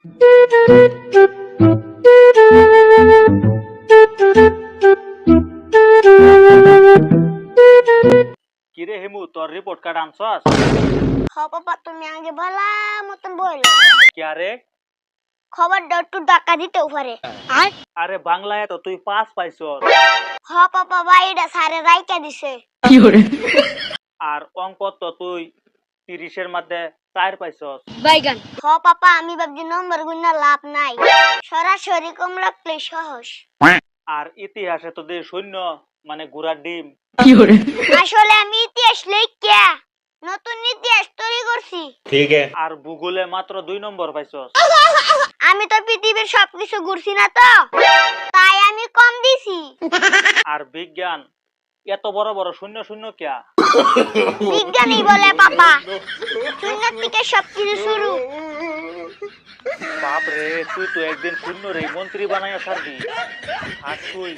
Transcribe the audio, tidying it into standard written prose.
কিরে হেমু, তোর report card আনছস? বাবা তুমি আগে বলা মতন বলো। কি আরে? খবরটা একটু ডাকা দিতেও পারে। আরে বাংলায় তো তুই পাস পাইছস, বাবা বাইটা সারে রাইকা দিছে। আর অঙ্ক তো তুই 30-এর মধ্যে 4 পাইছস। বাবা আমি ভাবছি নম্বর গুণা লাভ নাই, সরাসরি কম রাখলে সহজ। আর ইতিহাসে তো যে শূন্য মানে ঘোড়ার ডিম। আসলে আমি ইতিহাস লিখিয়া নতুন ইতিহাস তৈরি করছি। আর ভূগোলে মাত্র 2 নম্বর পাইছস। আমি তো পৃথিবীর সবকিছু ঘুরছি না তো, তাই আমি কম দিছি। আর বিজ্ঞান এত বড় বড় শূন্য শূন্য কিয়া? বিজ্ঞানী বলে বাবা, শূন্য থেকে সবকিছু শুরু। বাপ রে, তুই তো একদিন শূন্য রে মন্ত্রী বানাইয়া ছাড়বি। আর তুই